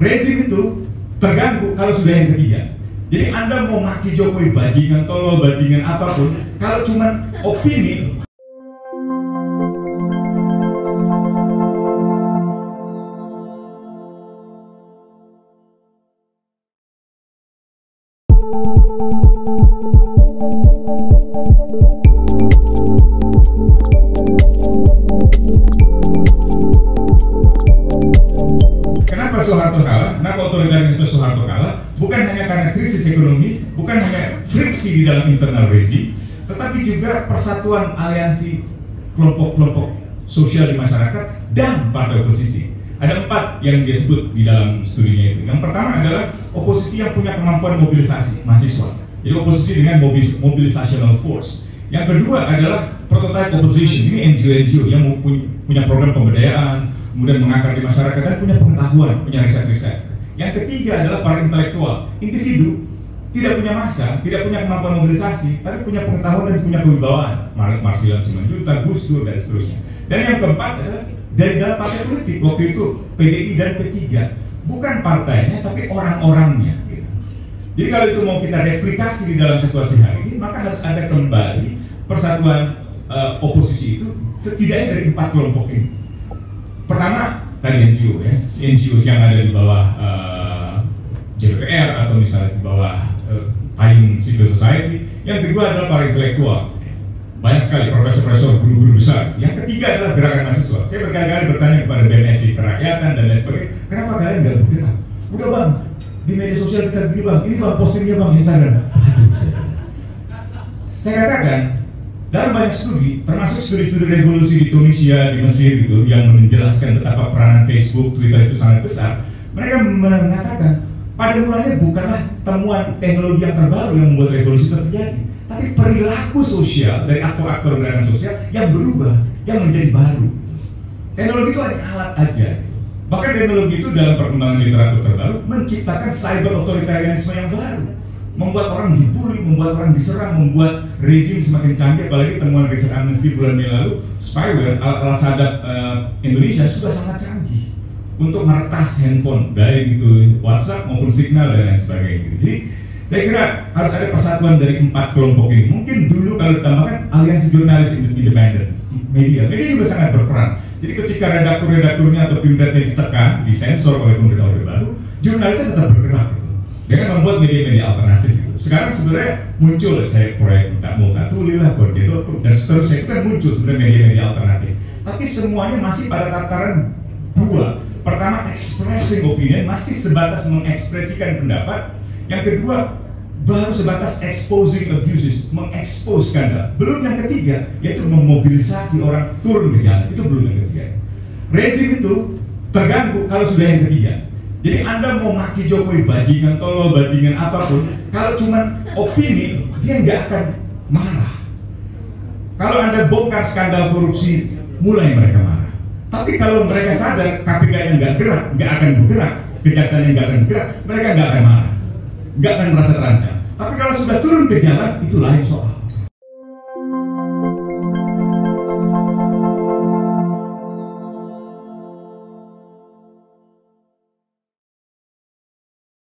rezim itu terganggu kalau sudah yang ketiga. Jadi Anda mau maki Jokowi bajingan tolol, bajingan apapun, kalau cuma opini. Kenapa Soeharto kalah? Kenapa otoritarianisme Soeharto kalah? Bukan hanya karena krisis ekonomi, bukan hanya friksi di dalam internal rezim, tetapi juga persatuan aliansi kelompok-kelompok sosial di masyarakat dan partai oposisi. Ada 4 yang dia sebut di dalam studinya itu. Yang pertama adalah oposisi yang punya kemampuan mobilisasi mahasiswa. Jadi oposisi dengan mobilisational force. Yang kedua adalah prototype opposition. Ini NGO-NGO yang punya program pemberdayaan, kemudian mengakar di masyarakat dan punya pengetahuan, punya riset-riset. Yang ketiga adalah para intelektual, individu tidak punya massa, tidak punya kemampuan mobilisasi, tapi punya pengetahuan dan punya kewibawaan. Marsilan Simanjuntak, Gus Dur dan seterusnya. Dan yang keempat adalah dari dalam partai politik, waktu itu PDI dan P3, bukan partainya tapi orang-orangnya. Gitu. Jadi kalau itu mau kita replikasi di dalam situasi hari ini, maka harus ada kembali persatuan oposisi itu setidaknya dari 4 kelompok ini. Pertama, tadi NGO ya, NGO yang ada di bawah JPR atau misalnya di bawah payung civil society. Yang kedua adalah para intelektual. Banyak sekali profesor-profesor, guru-guru besar. Yang ketiga adalah gerakan mahasiswa. Saya berkali-kali bertanya kepada BMSI Kerakyatan dan lain sebagainya, kenapa kalian nggak bergerak? Udah bang, di media sosial kita begini bang, ini bang postingnya bang, Instagram. Saya katakan, dalam banyak studi, termasuk studi-studi revolusi di Tunisia, di Mesir gitu, yang menjelaskan betapa peranan Facebook, Twitter itu sangat besar. Mereka mengatakan, pada mulanya bukanlah temuan teknologi yang terbaru yang membuat revolusi terjadi, tapi perilaku sosial dari aktor-aktor gerakan sosial yang berubah, yang menjadi baru. Teknologi itu hanya alat aja. Bahkan teknologi itu dalam perkembangan literatur terbaru menciptakan cyber otoritarianisme yang baru. Membuat orang dibully, membuat orang diserang, membuat rezim semakin canggih. Apalagi temuan riset Amnesty bulan Mei lalu, spyware ala sadap Indonesia sudah sangat canggih untuk meretas handphone, baik itu WhatsApp maupun Signal dan lain sebagainya. Jadi saya kira harus ada persatuan dari 4 kelompok ini. Mungkin dulu kalau ditambahkan aliansi jurnalis independen, media juga sangat berperan. Jadi ketika redaktur-redakturnya atau pimretnya ditekan, disensor oleh pemerintah Orde Baru, jurnalisnya tetap bergerak. Dengan membuat media-media alternatif itu. Sekarang sebenarnya muncul saya proyek Multatuli lah, Kode.com dan seterusnya, itu kan muncul sebenarnya media-media alternatif. Tapi semuanya masih pada tataran 2. Pertama, expressing opinion, masih sebatas mengekspresikan pendapat. Yang kedua, baru sebatas exposing abuses, mengekspos skandal. Belum yang ketiga, yaitu memobilisasi orang turun ke jalan. Itu belum yang ketiga. Rezim itu terganggu kalau sudah yang ketiga. Jadi Anda mau maki Jokowi bajingan tolol, bajingan apapun, kalau cuma opini, dia nggak akan marah. Kalau Anda bongkar skandal korupsi, mulai mereka marah. Tapi kalau mereka sadar KPK-nya nggak gerak, nggak akan bergerak, kejaksaan nggak akan bergerak, mereka nggak akan marah, nggak akan merasa terancam. Tapi kalau sudah turun ke jalan, itu lain soal.